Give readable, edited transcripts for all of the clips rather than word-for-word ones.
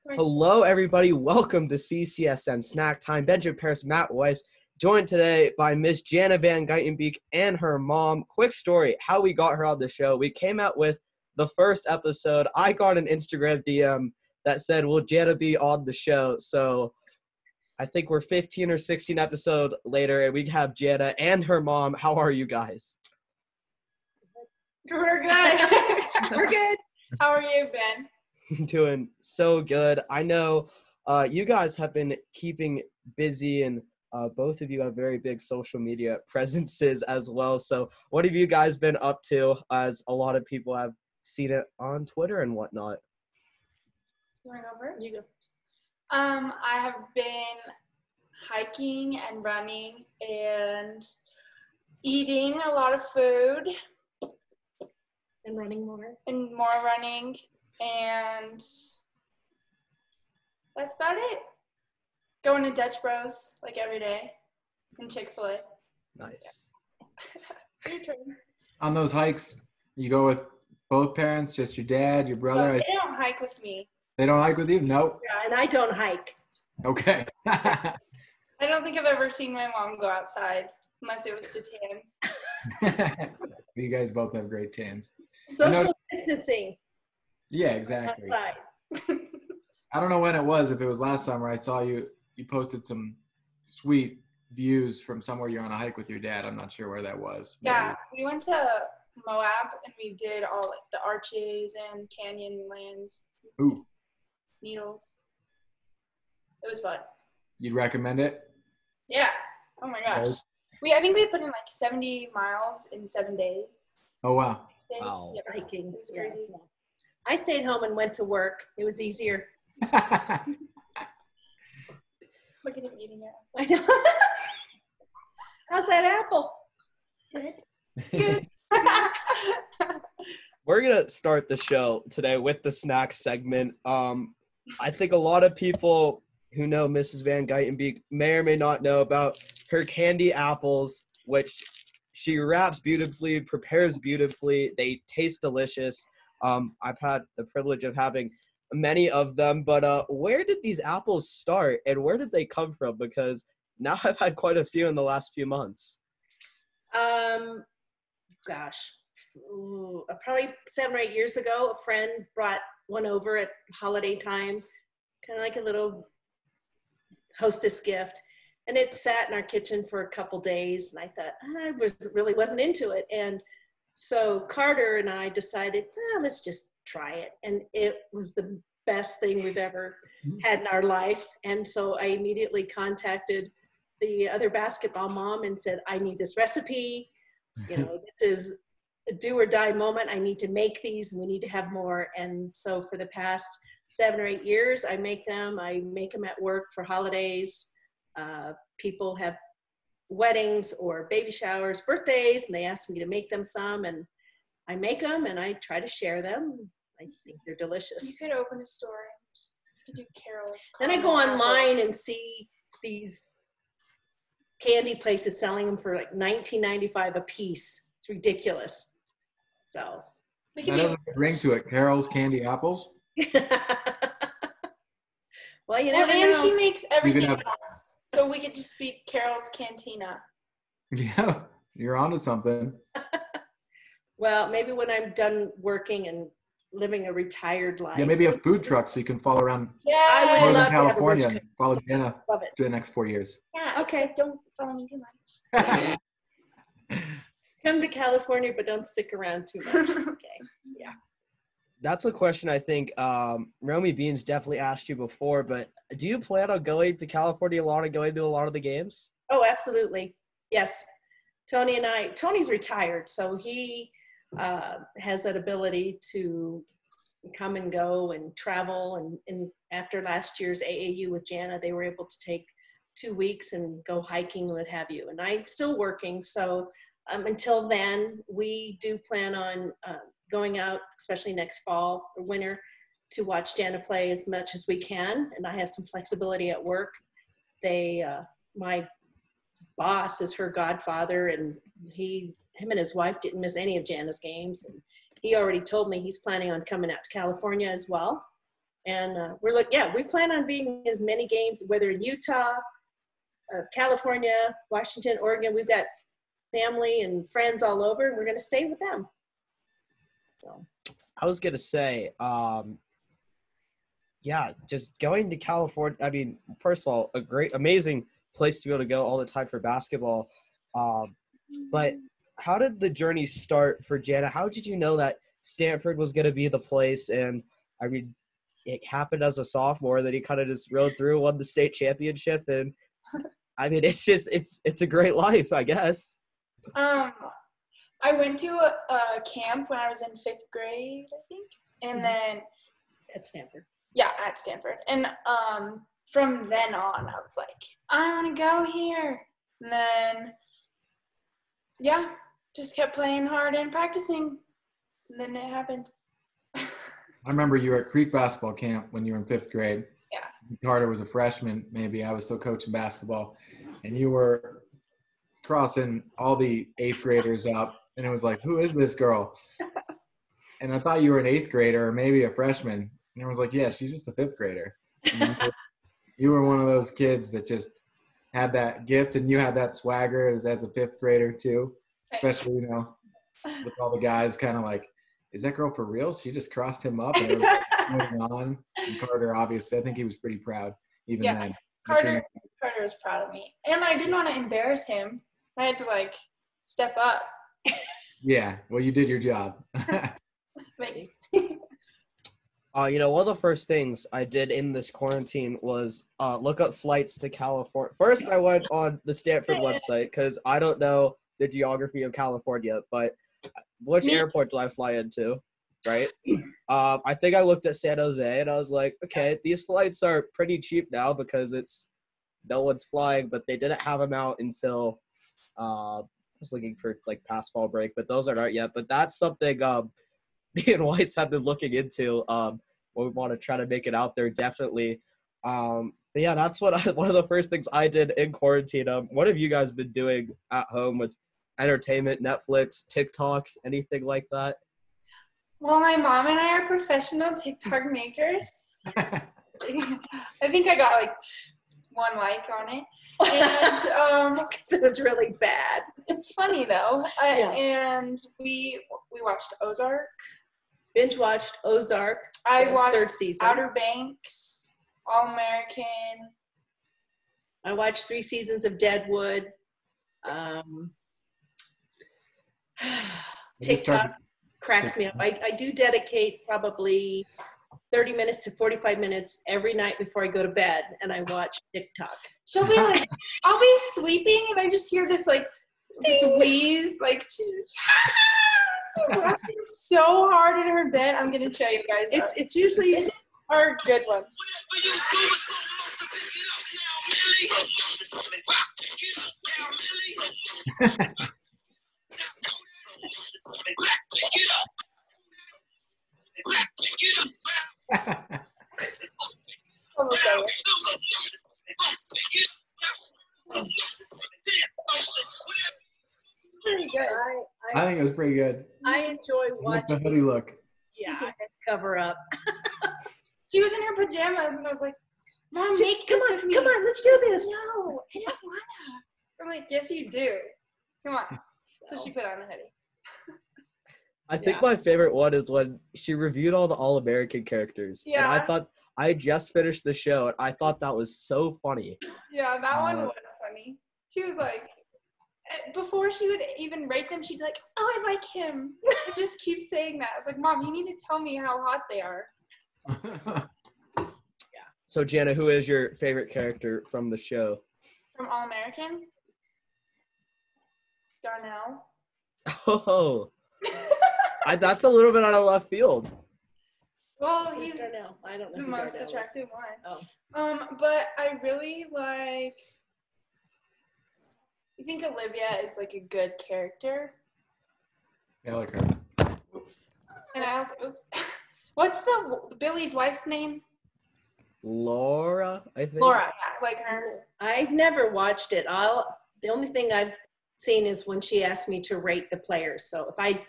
Hello, everybody. Welcome to CCSN Snacktime. Benjamin Parris, Matt Weiss, joined today by Miss Jana Van Gytenbeek and her mom. Quick story, how we got her on the show. We came out with the first episode. I got an Instagram DM that said, will Jana be on the show? So I think we're 15 or 16 episodes later, and we have Jana and her mom. How are you guys? We're good. We're good. How are you, Ben? Doing so good. I know you guys have been keeping busy, and both of you have very big social media presences as well. So what have you guys been up to, as a lot of people have seen it on Twitter and whatnot? You want to go first? You go first. I have been hiking and running and eating a lot of food. And running more. And more running. And that's about it. Going to Dutch Bros like every day. And Chick-fil-A. Nice. Your turn. On those hikes, you go with both parents, just your dad, your brother? They don't hike with me. They don't hike with you? Nope. Yeah, and I don't hike. Okay. I don't think I've ever seen my mom go outside unless it was to tan. You guys both have great tans. Social distancing. Yeah, exactly. Outside. I don't know when it was. If it was last summer, I saw you posted some sweet views from somewhere you're on a hike with your dad. I'm not sure where that was. Yeah, we went to Moab and we did all like the arches and canyon lands. Ooh. Needles. It was fun. You'd recommend it? Yeah. Oh my gosh. I think we put in like 70 miles in 7 days. Oh wow. 6 days. Wow. Yeah, Hiking. it was crazy. Yeah. I stayed home and went to work. It was easier. Look at him eating it. I know. How's that apple? Good. Good. We're going to start the show today with the snack segment. I think a lot of people who know Mrs. Van Gytenbeek may or may not know about her candy apples, which she wraps beautifully, prepares beautifully. They taste delicious. I've had the privilege of having many of them, but where did these apples start and where did they come from? Because now I've had quite a few in the last few months. Probably 7 or 8 years ago, a friend brought one over at holiday time, kind of like a little hostess gift. And it sat in our kitchen for a couple days, and I thought, I really wasn't into it. And so Carter and I decided, let's just try it. And it was the best thing we've ever had in our life. And so I immediately contacted the other basketball mom and said, I need this recipe. You know, this is a do or die moment. I need to make these, and we need to have more. And so for the past 7 or 8 years, I make them. I make them at work for holidays. People have weddings or baby showers, birthdays, and they ask me to make them some, and I make them and I try to share them. I think they're delicious. You could open a store and you could do Carol's. Then I go online and see these candy places selling them for like $19.95 a piece. It's ridiculous. So we That has a ring to it. Carol's Candy Apples. Well, you never and know. she makes everything have- else. So we could just be Carol's Cantina. Yeah, you're onto something. Well, maybe when I'm done working and living a retired life. Yeah, maybe a food truck so you can follow around Yeah. I would Northern love to have a California rich and follow Jana Love it. for the next 4 years. Yeah, Okay. except don't follow me too much. Come to California, but don't stick around too much. Okay. Yeah. That's a question I think Romy Beans definitely asked you before, but do you plan on going to California going to a lot of the games? Oh, absolutely. Yes. Tony's retired, so he has that ability to come and go and travel. And after last year's AAU with Jana, they were able to take 2 weeks and go hiking and what have you. And I'm still working, so until then, we do plan on going out, especially next fall or winter, to watch Jana play as much as we can. And I have some flexibility at work. My boss is her godfather, and him and his wife didn't miss any of Jana's games. And he already told me he's planning on coming out to California as well. And we plan on being as many games, whether in Utah, California, Washington, Oregon. We've got family and friends all over, and we're going to stay with them. So. I was going to say, just going to California. I mean, first of all, amazing place to be able to go all the time for basketball. But how did the journey start for Jana? How did you know that Stanford was going to be the place? And I mean, it happened as a sophomore that he kind of just rode through, won the state championship. And I mean, it's a great life, I guess. I went to a camp when I was in 5th grade, I think. And then at Stanford. Yeah, at Stanford. And from then on, I was like, I want to go here. And then, just kept playing hard and practicing. And then it happened. I remember you were at Creek basketball camp when you were in 5th grade. Yeah. Carter was a freshman, maybe. I was still coaching basketball. And you were crossing all the 8th graders up. And it was like, who is this girl? And I thought you were an 8th grader or maybe a freshman. And everyone's like, yeah, she's just a 5th grader. You were one of those kids that just had that gift, and you had that swagger as a 5th grader too. Especially, with all the guys kind of like, is that girl for real? She just crossed him up and moving on. And Carter, obviously, I think he was pretty proud even then. Carter was proud of me. And I didn't want to embarrass him. I had to, step up. Yeah, well, you did your job. Thanks. One of the first things I did in this quarantine was look up flights to California. First, I went on the Stanford website because I don't know the geography of California, but which airport do I fly into, right? I think I looked at San Jose, and I was like, okay, these flights are pretty cheap now because no one's flying, but they didn't have them out until I was looking for, past fall break, but those aren't out yet. But that's something me and Weiss have been looking into when we want to try to make it out there, definitely. But yeah, that's one of the first things I did in quarantine. What have you guys been doing at home with entertainment, Netflix, TikTok, anything like that? Well, my mom and I are professional TikTok makers. I think I got 1 like on it. And because it was really bad. It's funny though. And we watched Ozark. Binge watched Ozark. I watched 3rd season. Outer Banks, All American. I watched 3 seasons of Deadwood. TikTok cracks me up. I do dedicate probably 30 minutes to 45 minutes every night before I go to bed, and I watch TikTok. She'll be like, I'll be sleeping, and I just hear this this wheeze, she's laughing so hard in her bed. I'm gonna show you guys. It's usually our good one. Pretty good. I think it was pretty good. I enjoy watching. The hoodie look. Yeah, I had to cover up. She was in her pajamas, and I was like, Mom, come on, let's do this. No, I don't wanna. I'm like, yes, you do. Come on. So she put on a hoodie. I think my favorite one is when she reviewed all the All-American characters. Yeah. And I just finished the show, and I thought that was so funny. Yeah, that one was funny. She was like, before she would even rate them, she'd be like, oh, I like him. And just keep saying that. I was like, Mom, you need to tell me how hot they are. Yeah. So, Jana, who is your favorite character from the show? From All American? Darnell. Oh. That's a little bit out of left field. Well, he's Darnell. I don't know the who most Darnell attractive one. Oh. But I really I think Olivia is a good character. Yeah, I like her. And I also, what's Billy's wife's name? Laura, I think. Laura, yeah, like her. I've never watched it. The only thing I've seen is when she asked me to rate the players. So if I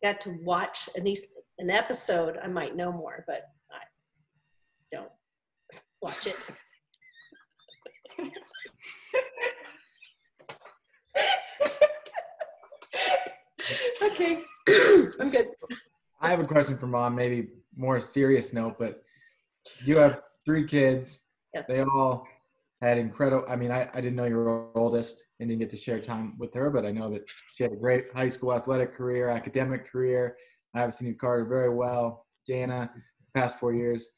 got to watch at least an episode, I might know more, but don't watch it. Okay, I'm good. I have a question for Mom, maybe more serious note, but you have 3 kids. Yes. They all had incredible, I mean, I didn't know you were oldest and didn't get to share time with her, but I know that she had a great high school athletic career, academic career. I've seen you Carter very well. Jana, the past 4 years.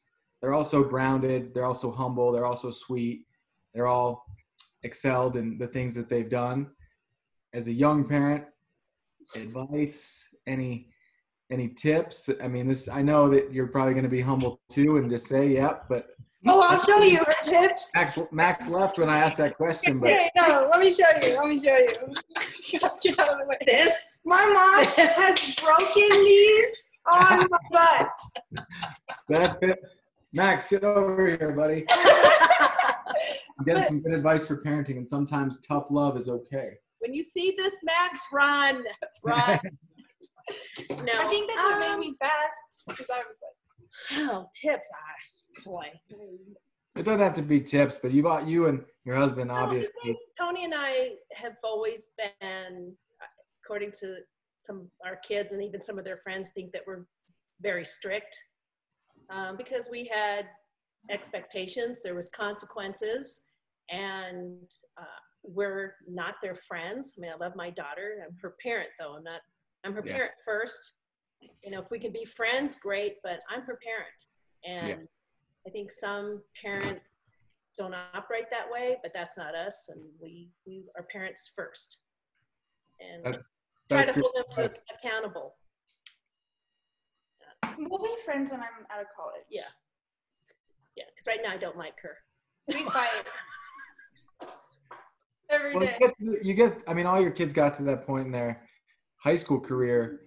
They're all so grounded. They're also humble. They're also sweet. They're all excelled in the things that they've done. As a young parent, advice, any tips? I mean, I know that you're probably going to be humble too and just say, yep, but Oh, I'll show you her tips. Max left when I asked that question, but Okay, no, let me show you. Get out of the way. This. My mom has broken these on my butt. Max, get over here, buddy. I'm getting some good advice for parenting, and sometimes tough love is okay. When you see this, Max, run. No, I think that's what made me fast, because I was like, oh, tips. Boy. It doesn't have to be tips, but you and your husband, obviously. Tony and I have always been, according to some of our kids and even some of their friends, think that we're very strict because we had expectations, there was consequences, and we're not their friends. I mean, I love my daughter. I'm her parent, though. I'm her parent first. You know, if we can be friends, great, but I'm her parent. And I think some parents don't operate that way, but that's not us. And we are parents first. And that's try to good. hold them accountable. we'll be friends when I'm out of college. Yeah. Yeah, because right now I don't like her. We fight every day. You get, I mean, all your kids got to that point in their high school career,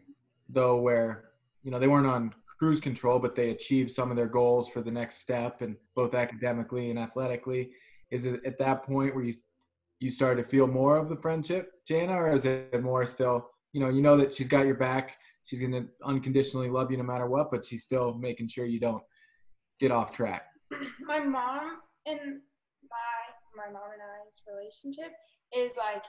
though, where, you know, they weren't on cruise control, but they achieved some of their goals for the next step, and both academically and athletically. Is it at that point where you started to feel more of the friendship, Jana, or is it more still, you know that she's got your back, she's going to unconditionally love you no matter what, but she's still making sure you don't get off track? My mom and my mom and I's relationship is like,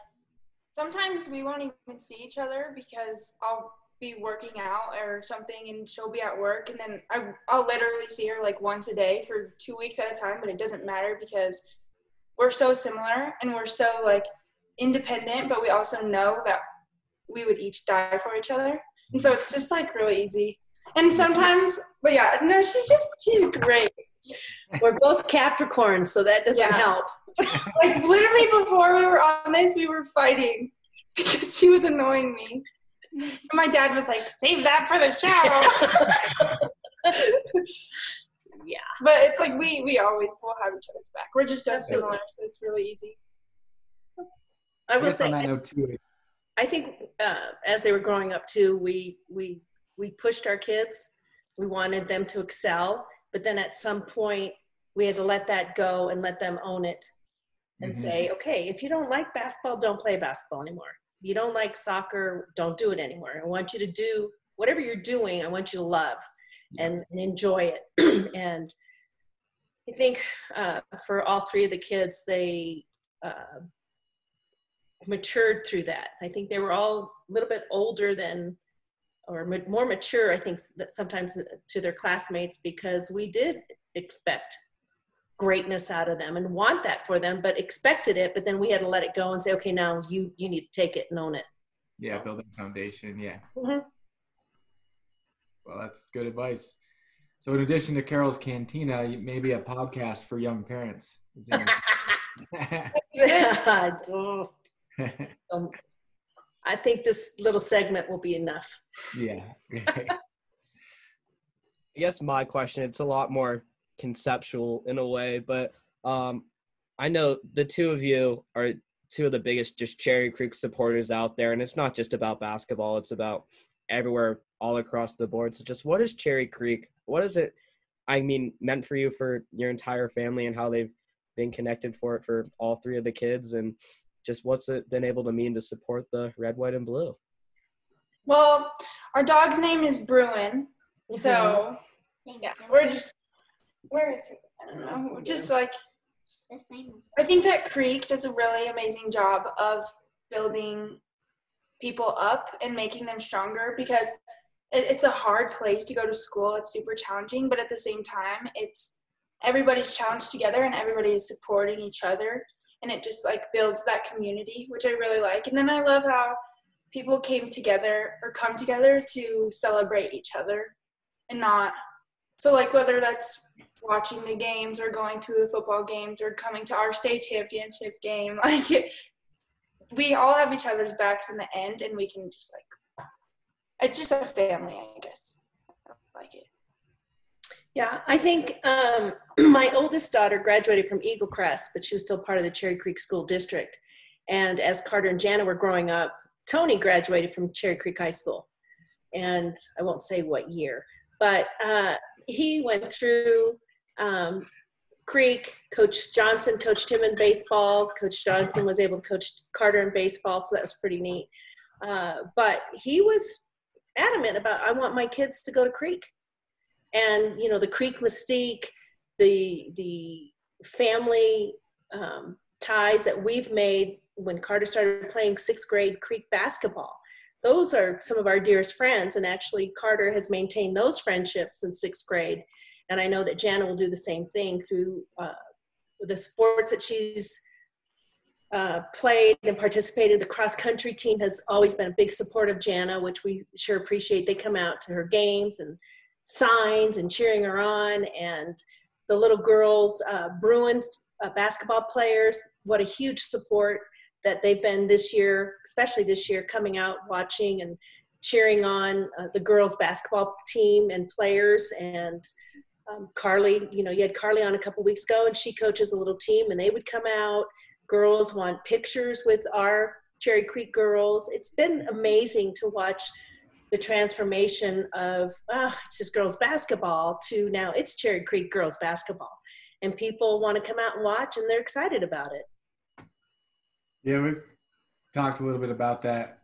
sometimes we won't even see each other because I'll be working out or something and she'll be at work, and then I'll literally see her like once a day for 2 weeks at a time, but it doesn't matter because we're so similar and we're so like independent, but we also know that we would each die for each other. And so it's just like really easy. And sometimes, but yeah, no, she's great. We're both Capricorns, so that doesn't help. Like literally before we were on this, we were fighting because she was annoying me. And my dad was like, save that for the show. Yeah. But it's like we always will have each other's back. We're just so similar, so it's really easy. I will say, on that note too, I think as they were growing up too, we pushed our kids. We wanted them to excel, but then at some point we had to let that go and let them own it and say, okay, if you don't like basketball, don't play basketball anymore. If you don't like soccer, don't do it anymore. I want you to do whatever you're doing. I want you to love and enjoy it. And I think for all 3 of the kids, they matured through that. I think they were all a little bit older than, or more mature, I think, that sometimes to their classmates, because we did expect greatness out of them and want that for them, but expected it, but then we had to let it go and say, okay, now you need to take it and own it. Yeah, building a foundation, yeah. Mm-hmm. Well, that's good advice. So in addition to Carol's Cantina, maybe a podcast for young parents. I think this little segment will be enough. Yeah. I guess my question, it's a lot more conceptual in a way, but I know the 2 of you are 2 of the biggest just Cherry Creek supporters out there, and it's not just about basketball, it's about everywhere, all across the board. So just what is Cherry Creek? What is it, I mean, meant for you, for your entire family, and how they've been connected for it for all 3 of the kids, and just what's it been able to mean to support the red, white, and blue? Well, our dog's name is Bruin, so yeah, we're just where is it? I don't know. Just like, The same as I think that Creek does a really amazing job of building people up and making them stronger, because it's a hard place to go to school. It's super challenging, but at the same time, it's everybody's challenged together and everybody is supporting each other, and it just like builds that community, which I really like. And then I love how people come together to celebrate each other, and not so like whether that's watching the games or going to the football games or coming to our state championship game, like we all have each other's backs in the end, and we can just like, it's just a family, I guess. I like it. Yeah, I think my oldest daughter graduated from Eagle Crest, but she was still part of the Cherry Creek School District. And as Carter and Jana were growing up, Tony graduated from Cherry Creek High School. And I won't say what year, but he went through Creek. Coach Johnson coached him in baseball. Coach Johnson was able to coach Carter in baseball, so that was pretty neat. But he was adamant about, I want my kids to go to Creek. And, you know, the Creek mystique, the family ties that we've made when Carter started playing 6th grade Creek basketball, those are some of our dearest friends. And actually Carter has maintained those friendships in 6th grade. And I know that Jana will do the same thing through the sports that she's played and participated. The cross country team has always been a big support of Jana, which we sure appreciate. They come out to her games and signs and cheering her on. And the little girls, Bruins basketball players, what a huge support that they've been this year, especially this year, coming out, watching and cheering on the girls basketball team and players. And Carly, you know, you had Carly on a couple weeks ago, and she coaches a little team, and they would come out. Girls want pictures with our Cherry Creek girls. It's been amazing to watch the transformation of, it's just girls basketball to now it's Cherry Creek girls basketball. And people want to come out and watch, and they're excited about it. Yeah, we've talked a little bit about that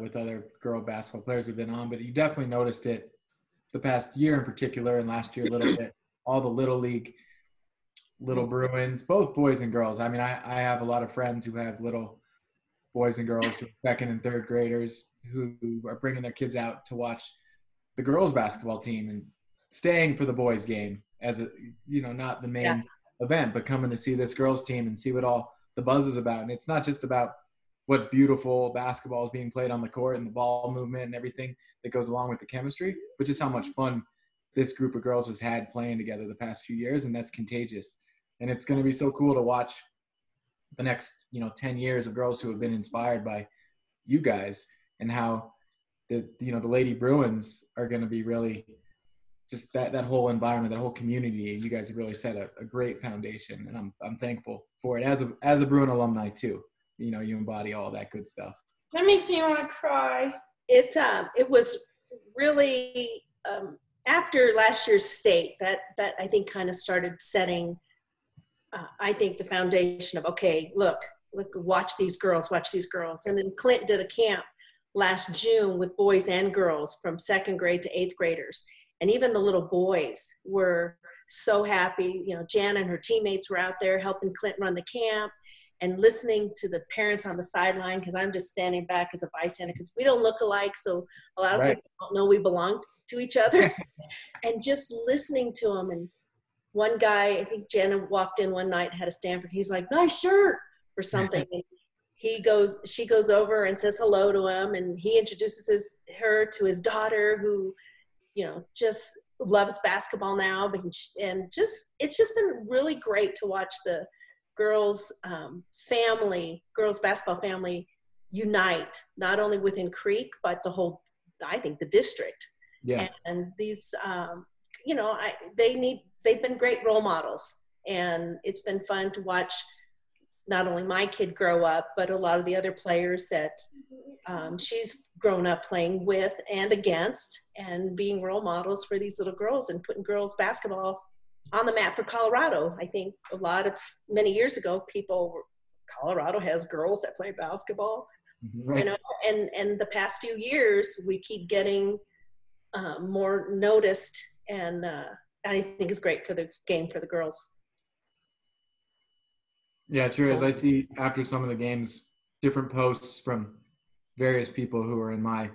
with other girl basketball players who've been on, but you definitely noticed it the past year in particular, and last year a little bit, all the Little League, little Bruins, both boys and girls. I mean, I have a lot of friends who have little boys and girls who are 2nd and 3rd graders who are bringing their kids out to watch the girls basketball team and staying for the boys game as a, you know, not the main event, but coming to see this girls team and see what all the buzz is about. And it's not just about what beautiful basketball is being played on the court and the ball movement and everything that goes along with the chemistry, but just how much fun this group of girls has had playing together the past few years. And that's contagious. And it's going to be so cool to watch the next, 10 years of girls who have been inspired by you guys, and how the Lady Bruins are going to be really just that whole environment, that whole community. And you guys have really set a great foundation, and I'm thankful for it as a Bruin alumni too. You embody all that good stuff. That makes me want to cry. It was really after last year's state that I think kind of started setting I think the foundation of, okay, look, watch these girls. And then Clint did a camp last June with boys and girls from 2nd grade to 8th graders. And even the little boys were so happy. Jana and her teammates were out there helping Clint run the camp and listening to the parents on the sideline, because I'm just standing back as a bystander because we don't look alike. So a lot of people don't know we belong to each other. And just listening to them. And one guy, I think Jana walked in one night, had a Stanford. He's like, "Nice shirt," or something. And she goes over and says hello to him, and he introduces her to his daughter, who, just loves basketball now. And it's just been really great to watch the girls basketball family unite, not only within Creek, but the whole, I think, the district. Yeah. And these, they've been great role models, and it's been fun to watch not only my kid grow up, but a lot of the other players that she's grown up playing with and against, and being role models for these little girls and putting girls basketball on the map for Colorado. I think many years ago, Colorado has girls that play basketball, right. And the past few years, we keep getting more noticed and I think is great for the game for the girls. Yeah, true. As I see after some of the games, different posts from various people who are in my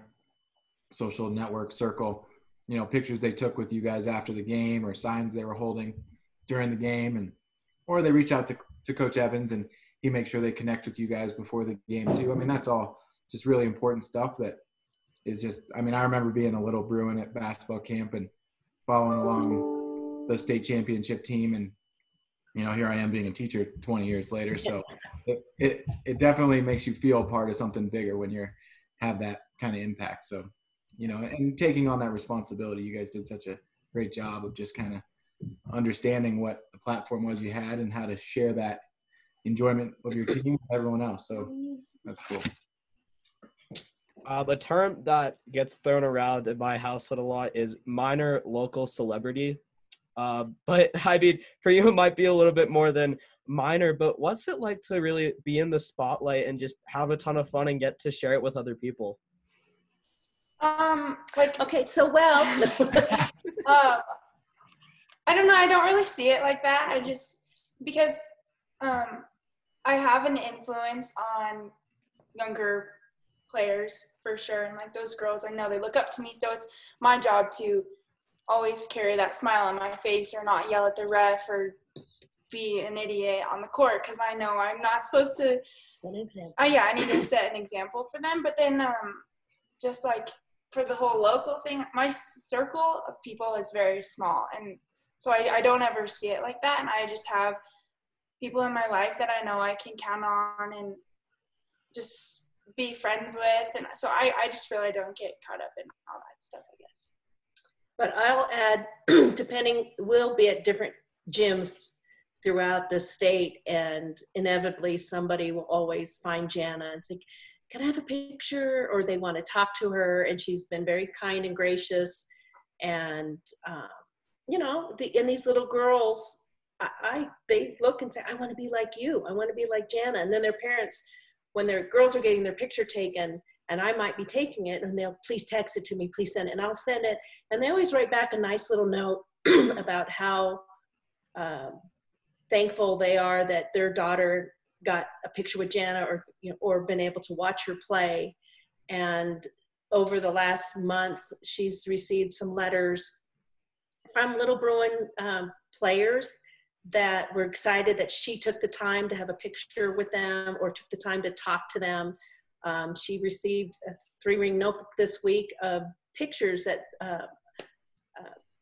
social network circle, you know, pictures they took with you guys after the game or signs they were holding during the game, and or they reach out to Coach Evans and he makes sure they connect with you guys before the game too. I mean, that's all just really important stuff that is just, I mean, I remember being a little Bruin at basketball camp and following along the state championship team, and you know, here I am being a teacher 20 years later. So it definitely makes you feel part of something bigger when you have that kind of impact. So, you know, and taking on that responsibility, you guys did such a great job of just kind of understanding what the platform was you had and how to share that enjoyment of your team with everyone else. So that's cool. A term that gets thrown around in my household a lot is minor local celebrity. But I mean, for you, it might be a little bit more than minor, but what's it like to really be in the spotlight and just have a ton of fun and get to share it with other people? Okay, so well, I don't know. I don't really see it like that. I just, because I have an influence on younger players for sure. And like those girls, I know they look up to me. So it's my job to always carry that smile on my face or not yell at the ref or be an idiot on the court, because I know I'm not supposed to set an example. I need to set an example for them. But then just like for the whole local thing, my circle of people is very small, and so I don't ever see it like that. And I just have people in my life that I know I can count on and just be friends with, and so I just really don't get caught up in all that stuff, I guess. But I'll add, we'll be at different gyms throughout the state, and inevitably somebody will always find Jana and say, can I have a picture? Or they want to talk to her, and she's been very kind and gracious. And, you know, and these little girls, they look and say, I want to be like you. I want to be like Jana. And then their parents, when their girls are getting their picture taken, and I might be taking it, and they'll, please text it to me, please send it, and I'll send it. And they always write back a nice little note about how thankful they are that their daughter got a picture with Jana, or, you know, or been able to watch her play. And over the last month, she's received some letters from Little Bruin players that were excited that she took the time to have a picture with them or took the time to talk to them. She received a 3-ring notebook this week of pictures that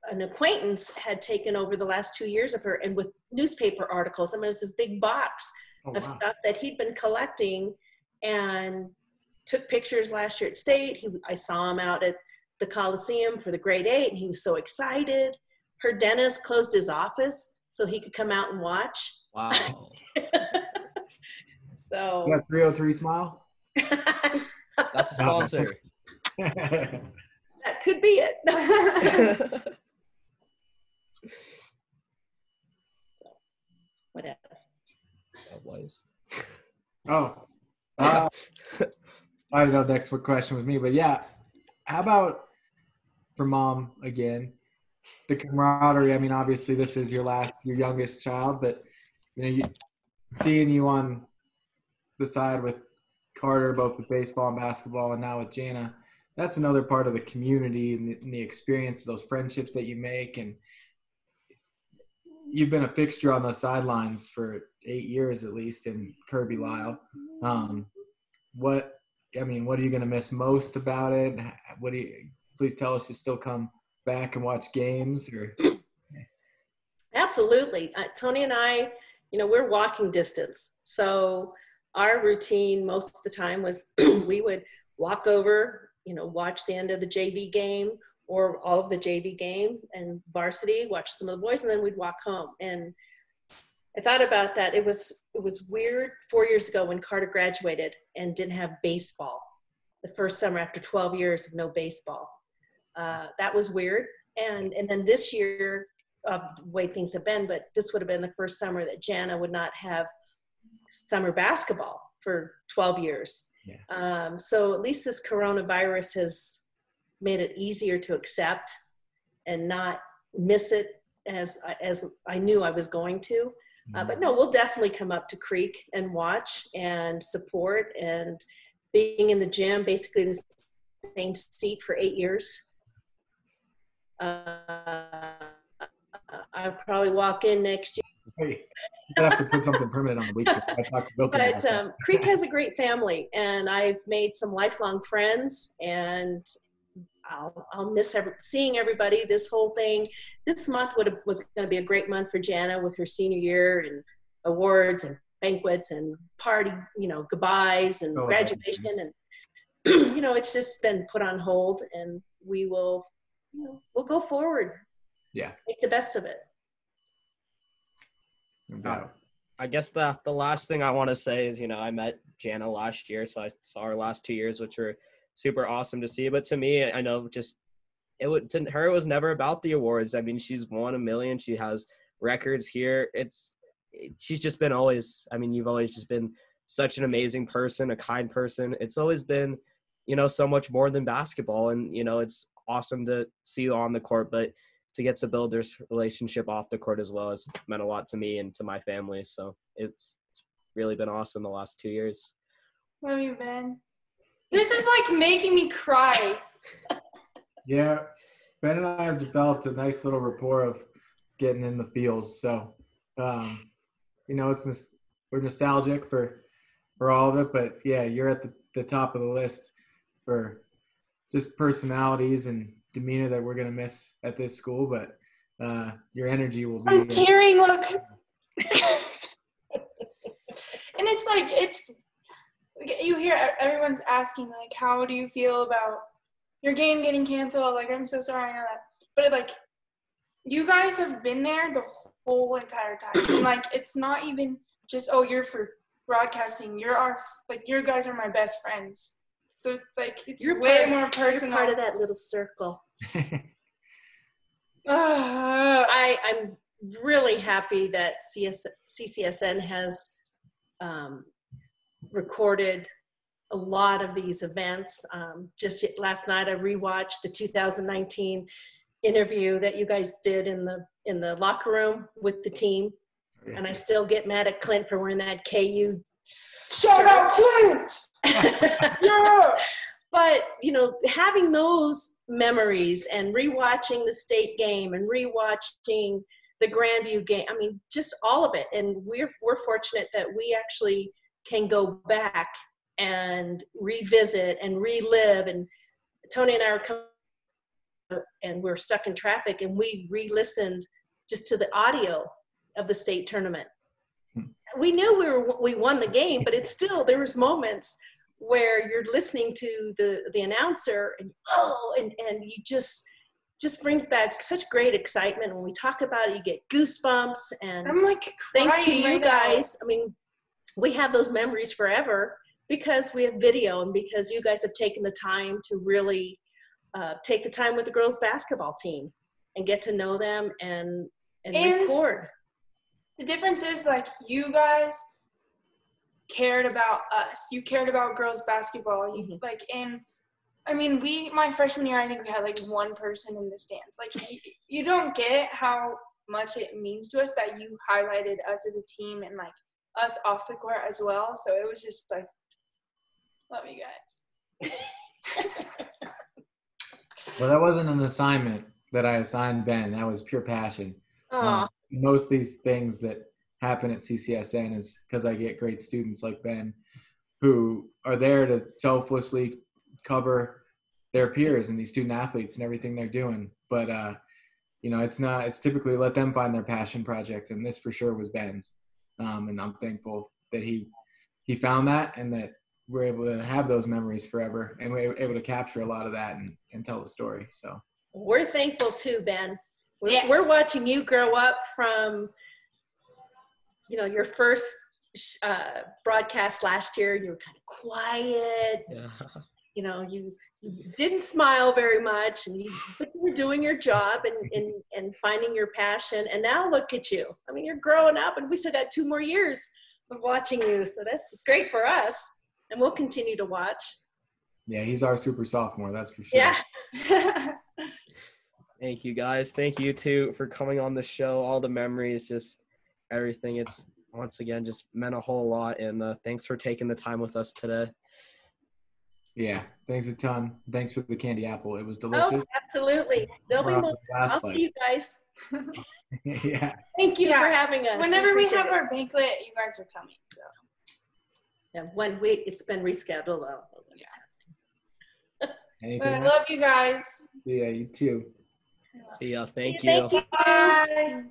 an acquaintance had taken over the last 2 years of her, and with newspaper articles. I mean, it was this big box of stuff that he'd been collecting, and took pictures last year at state. I saw him out at the Coliseum for the grade 8, and he was so excited. Her dentist closed his office so he could come out and watch. Wow. So You got 303 Smile? That's a sponsor. that could be it. So, what else? Weiss. I don't know next what question was me, but yeah, how about for Mom again, the camaraderie? I mean, obviously this is your youngest child, but you know, seeing you on the side with Carter, both with baseball and basketball, and now with Jana, that's another part of the community and the experience, those friendships that you make. And you've been a fixture on the sidelines for 8 years at least in Kirby Lyle. What are you going to miss most about it? Please tell us you still come back and watch games? Or Absolutely. Tony and I, you know, we're walking distance. So our routine most of the time was we would walk over, you know, watch the end of the JV game or all of the JV game and varsity, watch some of the boys, and then we'd walk home. And I thought about that. It was weird 4 years ago when Carter graduated and didn't have baseball the first summer after 12 years of no baseball. That was weird. And then this year, the way things have been, but this would have been the first summer that Jana would not have summer basketball for 12 years. Yeah. So at least this coronavirus has made it easier to accept and not miss it as I knew I was going to. But no, we'll definitely come up to Creek and watch and support, and being in the gym, basically the same seat for 8 years. I'll probably walk in next year. Hey, you have to put something permanent on the bleacher. I talked to Bill about that. But Creek has a great family, and I've made some lifelong friends, and I'll miss seeing everybody. This whole thing, this month was going to be a great month for Jana with her senior year and awards and banquets and party, goodbyes and graduation. And, it's just been put on hold, and we will, we'll go forward. Yeah. Make the best of it. I guess the last thing I want to say is, I met Jana last year, so I saw her last 2 years, which were super awesome to see. But to me, I know to her, it was never about the awards. I mean, she's won a million. She has records here. She's just been always, you've always just been such an amazing person, a kind person. It's always been, so much more than basketball. And, it's awesome to see you on the court, but to get to build this relationship off the court as well has meant a lot to me and to my family. So it's really been awesome the last 2 years. Love you, Ben. This is like making me cry. Yeah, Ben and I have developed a nice little rapport of getting in the feels. So, we're nostalgic for all of it, but yeah, you're at the top of the list for just personalities and demeanor that we're going to miss at this school, but your energy will be. I'm hearing, look. And it's you hear everyone's asking, like, how do you feel about your game getting canceled? Like, I'm so sorry, I know that. But, you guys have been there the whole entire time. And, it's not even just, you're for broadcasting. You guys are my best friends. So, it's way more personal. You're part of that little circle. I'm really happy that CCSN has recorded a lot of these events. Just last night, I rewatched the 2019 interview that you guys did in the locker room with the team, and I still get mad at Clint for wearing that KU. Shout out Clint! Yeah. But, having those memories and rewatching the state game and rewatching the Grandview game, just all of it. And we're fortunate that we actually can go back and revisit and relive. And Tony and I are coming and we're stuck in traffic, and we re-listened just to the audio of the state tournament. We knew we won the game, but it's still, there was moments where you're listening to the announcer and you just brings back such great excitement. When we talk about it, you get goosebumps, and I'm thanks to you right guys. We have those memories forever because we have video, and because you guys have taken the time to really take the time with the girls basketball team and get to know them and record. The difference is, you guys cared about us. You cared about girls basketball. You my freshman year, I think we had one person in the stands. You don't get how much it means to us that you highlighted us as a team and us off the court as well. So it was just love you guys. Well, that wasn't an assignment that I assigned Ben. That was pure passion. Most of these things that happen at CCSN is because I get great students like Ben who are there to selflessly cover their peers and these student athletes and everything they're doing. But, it's typically let them find their passion project. And this for sure was Ben's. And I'm thankful that he found that, and that we're able to have those memories forever, and we're able to capture a lot of that and tell the story. So we're thankful too, Ben. We're watching you grow up from, your first broadcast last year. You were kind of quiet. Yeah. You didn't smile very much, but you were doing your job and finding your passion. And now look at you. You're growing up, and we still got 2 more years of watching you. So it's great for us, and we'll continue to watch. Yeah, he's our super sophomore, that's for sure. Yeah. Thank you, guys. Thank you, too, for coming on the show. All the memories, just everything. It's, once again, just meant a whole lot. And thanks for taking the time with us today. Yeah, thanks a ton. Thanks for the candy apple. It was Oh, delicious. absolutely. There'll be more. Last I'll bite. see you guys. Yeah. Thank you for having us. Whenever we appreciate have it. our banquet, you guys are coming. So Yeah, it's been rescheduled though. Anything but I else? love you guys. Yeah, you too. See ya. Thank Thank you. you. Bye.